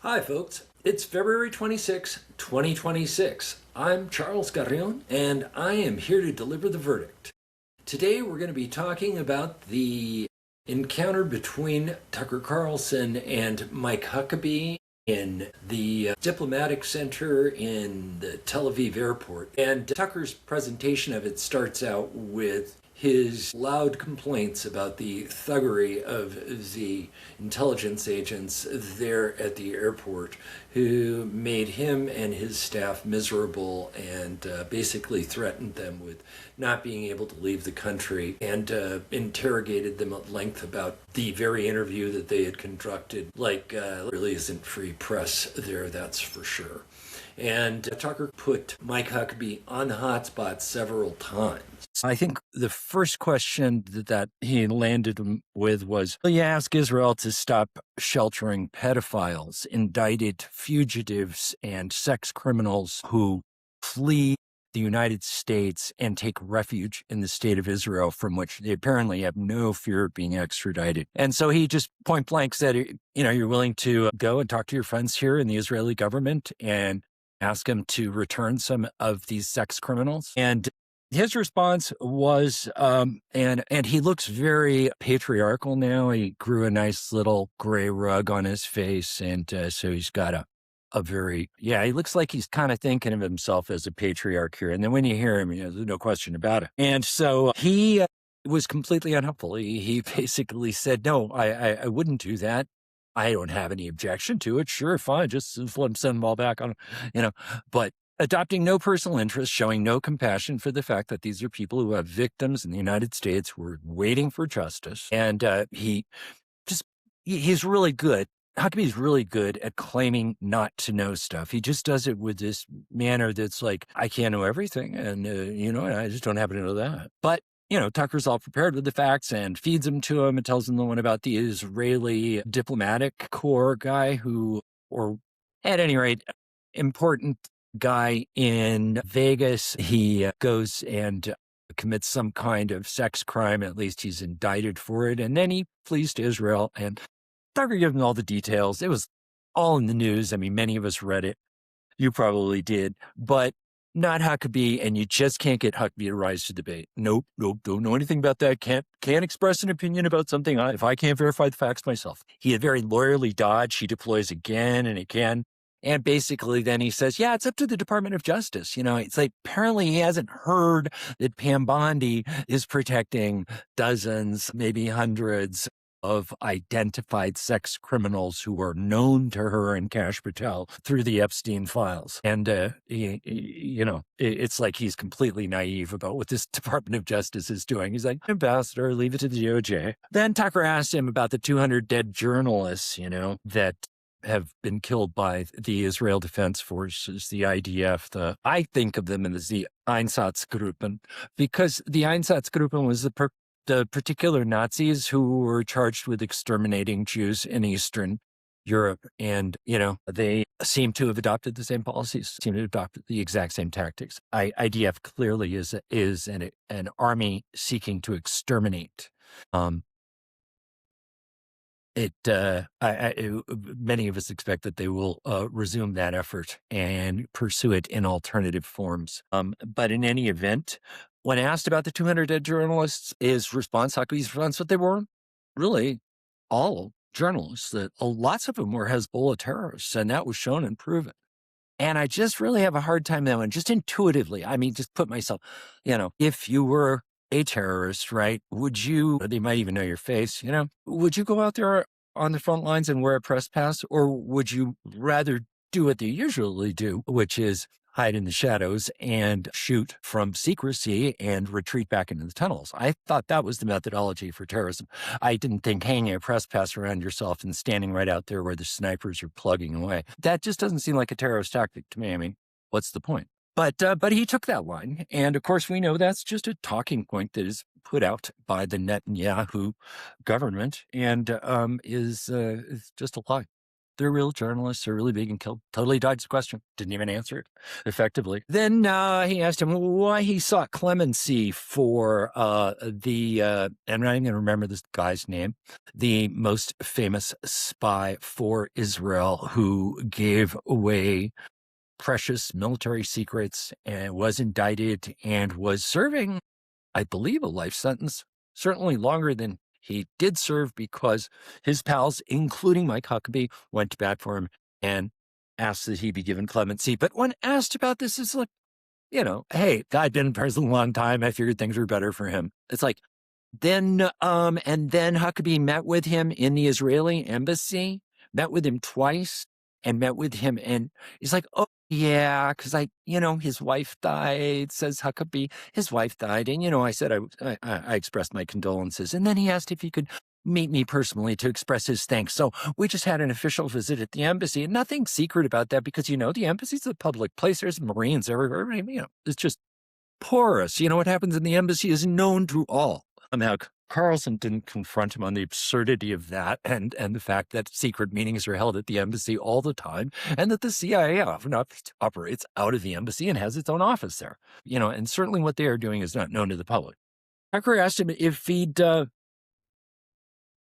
Hi, folks. It's February 26, 2026. I'm Charles Carreon, and I am here to deliver the verdict. Today, we're going to be talking about the encounter between Tucker Carlson and Mike Huckabee in the diplomatic center in the Tel Aviv airport. And Tucker's presentation of it starts out with his loud complaints about the thuggery of the intelligence agents there at the airport who made him and his staff miserable and basically threatened them with not being able to leave the country and interrogated them at length about the very interview that they had conducted. Really isn't free press there, that's for sure. And Tucker put Mike Huckabee on the hotspot several times. I think the first question that he landed with was, will you ask Israel to stop sheltering pedophiles, indicted fugitives, and sex criminals who flee the United States and take refuge in the state of Israel, from which they apparently have no fear of being extradited. And so he just point blank said, you're willing to go and talk to your friends here in the Israeli government and ask them to return some of these sex criminals. And his response was, and he looks very patriarchal now. He grew a nice little gray rug on his face. And so he's got he looks like he's kind of thinking of himself as a patriarch here. And then when you hear him, there's no question about it. And so he was completely unhelpful. He basically said, no, I wouldn't do that. I don't have any objection to it. Sure, fine, just send them all back on, but adopting no personal interest, showing no compassion for the fact that these are people who have victims in the United States who are waiting for justice. And he's really good. Huckabee's really good at claiming not to know stuff. He just does it with this manner that's like, I can't know everything. And, I just don't happen to know that. But Tucker's all prepared with the facts and feeds them to him and tells him the one about the Israeli diplomatic corps guy or at any rate, important guy in Vegas. He goes and commits some kind of sex crime. At least he's indicted for it. And then he flees to Israel, and Tucker gives him all the details. It was all in the news. I mean, many of us read it. You probably did. But not Huckabee, and you just can't get Huckabee to rise to debate. Nope, don't know anything about that. Can't express an opinion about something if I can't verify the facts myself. He had very lawyerly dodged. He deploys again and again. And basically then he says, yeah, it's up to the Department of Justice. It's like apparently he hasn't heard that Pam Bondi is protecting dozens, maybe hundreds of identified sex criminals who are known to her and Kash Patel through the Epstein files. And, it's like he's completely naive about what this Department of Justice is doing. He's like, ambassador, leave it to the DOJ. Then Tucker asked him about the 200 dead journalists, that have been killed by the Israel Defense Forces, the IDF. I think of them as the Einsatzgruppen, because the Einsatzgruppen was the particular Nazis who were charged with exterminating Jews in Eastern Europe. And, they seem to have adopted the same policies, seem to have adopted the exact same tactics. IDF clearly is an army seeking to exterminate. Many of us expect that they will resume that effort and pursue it in alternative forms. But in any event, when asked about the 200 dead journalists, Huckabee's response, that they weren't really all journalists, that lots of them were Hezbollah terrorists, and that was shown and proven. And I just really have a hard time now, and just intuitively, just put myself, if you were a terrorist, right? They might even know your face, would you go out there on the front lines and wear a press pass, or would you rather do what they usually do, which is hide in the shadows and shoot from secrecy and retreat back into the tunnels? I thought that was the methodology for terrorism. I didn't think hanging a press pass around yourself and standing right out there where the snipers are plugging away. That just doesn't seem like a terrorist tactic to me. What's the point? But he took that line. And of course, we know that's just a talking point that is put out by the Netanyahu government and is just a lie. they're real journalists. They're really being killed. Totally dodged the question. Didn't even answer it effectively. Then he asked him why he sought clemency for and I'm not even going to remember this guy's name, the most famous spy for Israel who gave away precious military secrets and was indicted and was serving, I believe, a life sentence, certainly longer than he did serve because his pals, including Mike Huckabee, went to bat for him and asked that he be given clemency. But when asked about this, it's like, hey, I'd been in prison a long time. I figured things were better for him. It's like, and then Huckabee met with him in the Israeli embassy, met with him twice and met with him. And he's like, oh, yeah, because his wife died, says Huckabee. His wife died. And, I said, I expressed my condolences. And then he asked if he could meet me personally to express his thanks. So we just had an official visit at the embassy and nothing secret about that because, the embassy's a public place. There's Marines everywhere. It's just porous. What happens in the embassy is known to all. Now, Carlson didn't confront him on the absurdity of that and the fact that secret meetings are held at the embassy all the time and that the CIA often operates out of the embassy and has its own office there. And certainly what they are doing is not known to the public. Tucker asked him if he'd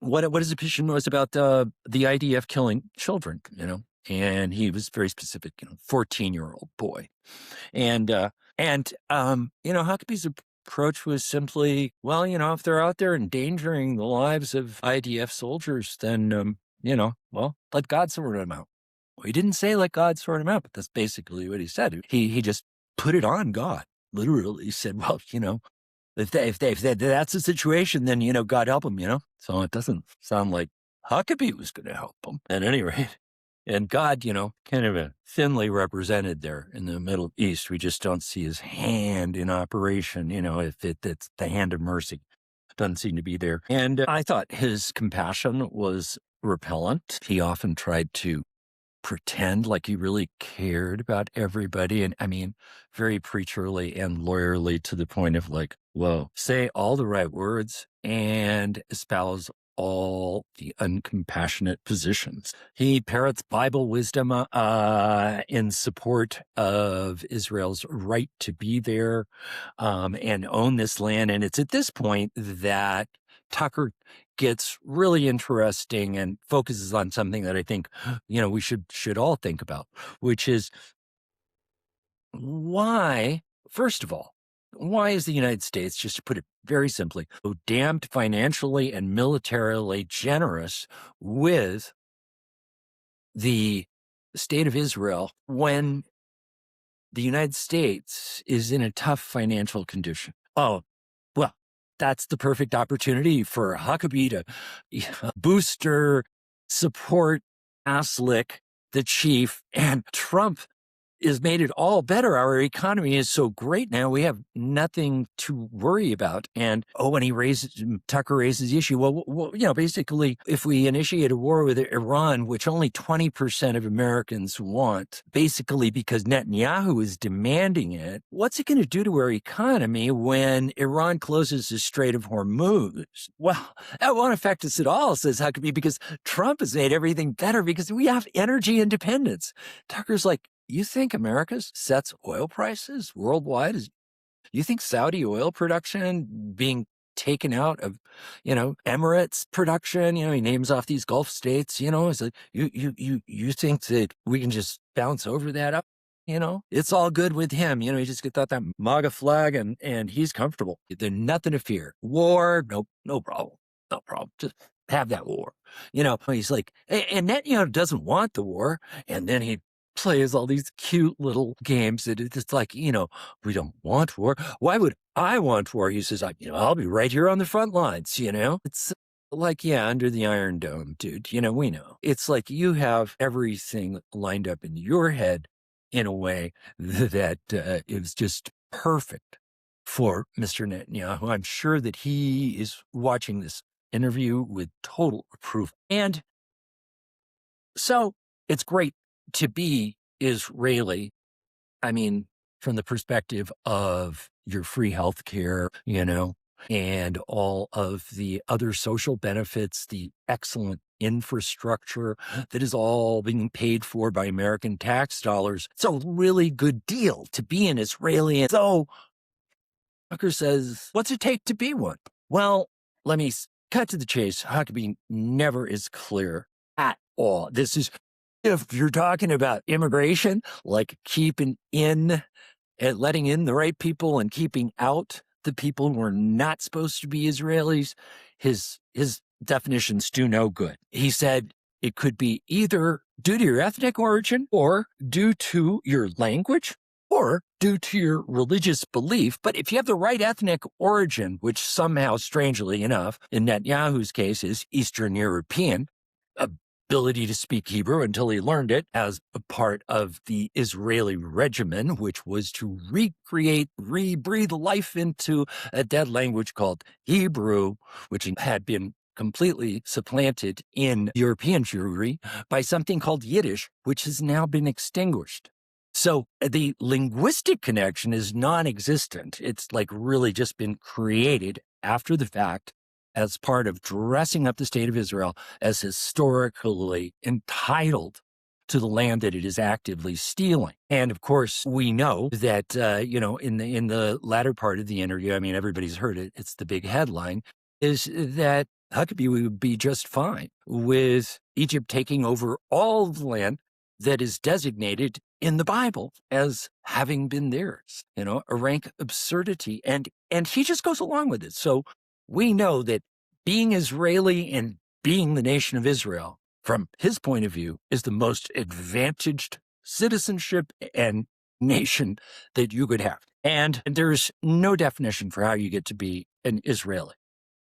what his opinion was about the IDF killing children, and he was very specific, 14-year-old boy. And Huckabee's approach was simply, well, if they're out there endangering the lives of IDF soldiers, then, let God sort them out. Well, he didn't say let God sort them out, but that's basically what he said. He just put it on God, literally said, well, if that's the situation, then, God help him, So it doesn't sound like Huckabee was going to help him at any rate. And God, kind of thinly represented there in the Middle East. We just don't see his hand in operation, if it's the hand of mercy. Doesn't seem to be there. And I thought his compassion was repellent. He often tried to pretend like he really cared about everybody. And I mean, very preacherly and lawyerly to the point of like, whoa, say all the right words and espouse all the uncompassionate positions. He parrots Bible wisdom in support of Israel's right to be there and own this land. And it's at this point that Tucker gets really interesting and focuses on something that I think, we should all think about, which is why, first of all, why is the United States, just to put it very simply, so damned financially and militarily generous with the state of Israel when the United States is in a tough financial condition? Oh, well, that's the perfect opportunity for Huckabee to booster, support, ass-lick the chief, and Trump has made it all better. Our economy is so great now. We have nothing to worry about. And when Tucker raises the issue, basically, if we initiate a war with Iran, which only 20% of Americans want, basically because Netanyahu is demanding it, what's it going to do to our economy when Iran closes the Strait of Hormuz? Well, that won't affect us at all, says Huckabee, because Trump has made everything better because we have energy independence. Tucker's like, you think America sets oil prices worldwide? You think Saudi oil production being taken out of, Emirates production, he names off these Gulf states, it's like, you think that we can just bounce over that up? It's all good with him. He just gets out that MAGA flag and he's comfortable. There's nothing to fear. War, no problem. No problem. Just have that war. He's like, and Netanyahu doesn't want the war. And then he plays all these cute little games that it's like, we don't want war. Why would I want war? He says, I'll be right here on the front lines, It's like, yeah, under the Iron Dome, dude, we know. It's like you have everything lined up in your head in a way that is just perfect for Mr. Netanyahu. I'm sure that he is watching this interview with total approval. And so it's great to be Israeli. I mean, from the perspective of your free health care, and all of the other social benefits, the excellent infrastructure that is all being paid for by American tax dollars. It's a really good deal to be an Israeli. And so Tucker says, what's it take to be one? Well, let me cut to the chase. Huckabee never is clear at all. This is, if you're talking about immigration, like keeping in and letting in the right people and keeping out the people who are not supposed to be Israelis, his definitions do no good. He said it could be either due to your ethnic origin or due to your language or due to your religious belief. But if you have the right ethnic origin, which somehow, strangely enough, in Netanyahu's case is Eastern European, ability to speak Hebrew until he learned it as a part of the Israeli regimen, which was to recreate, breathe life into a dead language called Hebrew, which had been completely supplanted in European Jewry by something called Yiddish, which has now been extinguished. So the linguistic connection is non-existent. It's like really just been created after the fact as part of dressing up the state of Israel as historically entitled to the land that it is actively stealing. And of course, we know that, in the latter part of the interview, I mean, everybody's heard it, it's the big headline, is that Huckabee would be just fine with Egypt taking over all of the land that is designated in the Bible as having been theirs, a rank absurdity. And he just goes along with it. So we know that being Israeli and being the nation of Israel, from his point of view, is the most advantaged citizenship and nation that you could have. And there's no definition for how you get to be an Israeli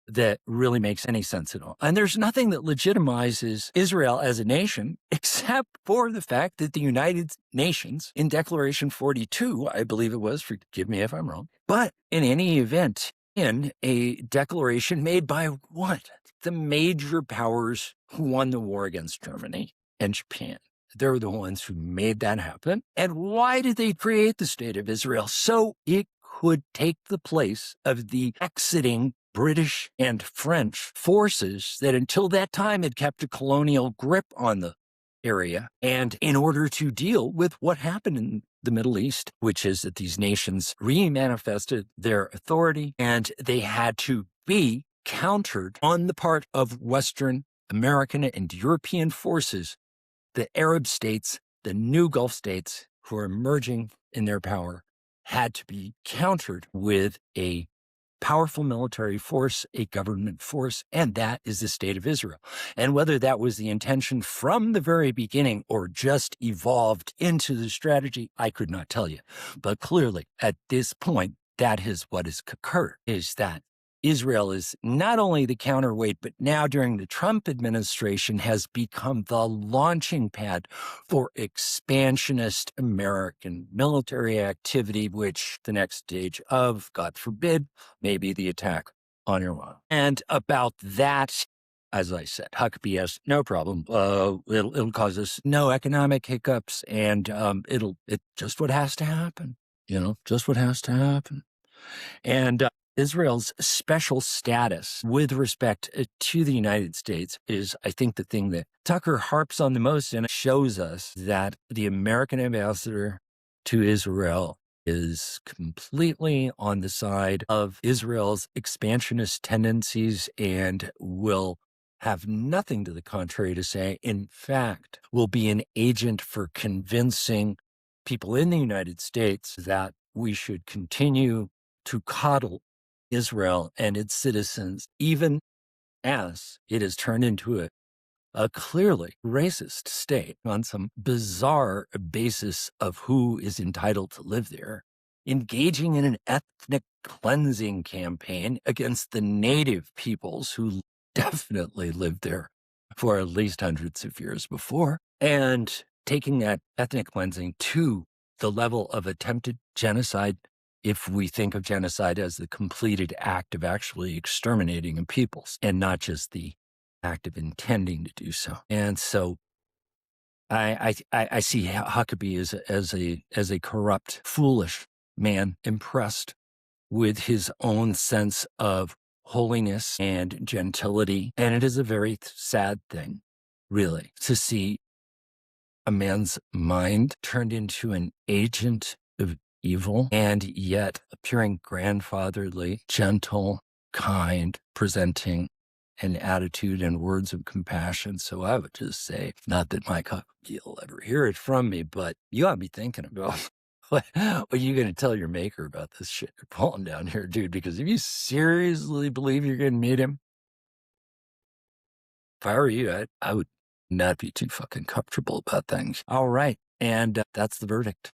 that really makes any sense at all. And there's nothing that legitimizes Israel as a nation except for the fact that the United Nations in Declaration 42, I believe it was, forgive me if I'm wrong, but in any event, in a declaration made by what? The major powers who won the war against Germany and Japan. They're the ones who made that happen. And why did they create the state of Israel? So it could take the place of the exiting British and French forces that until that time had kept a colonial grip on the area. And in order to deal with what happened in the Middle East, which is that these nations re-manifested their authority and they had to be countered on the part of Western American and European forces, the Arab states, the new Gulf states who are emerging in their power had to be countered with a powerful military force, a government force, and that is the state of Israel. And whether that was the intention from the very beginning or just evolved into the strategy, I could not tell you. But clearly, at this point, that is what has occurred, is that Israel is not only the counterweight, but now during the Trump administration has become the launching pad for expansionist American military activity, which the next stage of, God forbid, may be the attack on Iran. And about that, as I said, Huckabee has no problem. It'll cause us no economic hiccups, and it just what has to happen. Just what has to happen. And Israel's special status with respect to the United States is, I think, the thing that Tucker harps on the most, and it shows us that the American ambassador to Israel is completely on the side of Israel's expansionist tendencies and will have nothing to the contrary to say. In fact, will be an agent for convincing people in the United States that we should continue to coddle Israel and its citizens, even as it has turned into a clearly racist state on some bizarre basis of who is entitled to live there, engaging in an ethnic cleansing campaign against the native peoples who definitely lived there for at least hundreds of years before, and taking that ethnic cleansing to the level of attempted genocide, if we think of genocide as the completed act of actually exterminating a peoples and not just the act of intending to do so. And so I see Huckabee as a corrupt, foolish man impressed with his own sense of holiness and gentility. And it is a very sad thing, really, to see a man's mind turned into an agent of evil, and yet appearing grandfatherly, gentle, kind, presenting an attitude and words of compassion. So I would just say, not that Mike Huckabee will ever hear it from me, but you ought to be thinking about what are you going to tell your maker about this shit you're pulling down here, dude? Because if you seriously believe you're going to meet him, if I were you, I would not be too fucking comfortable about things. All right. And that's the verdict.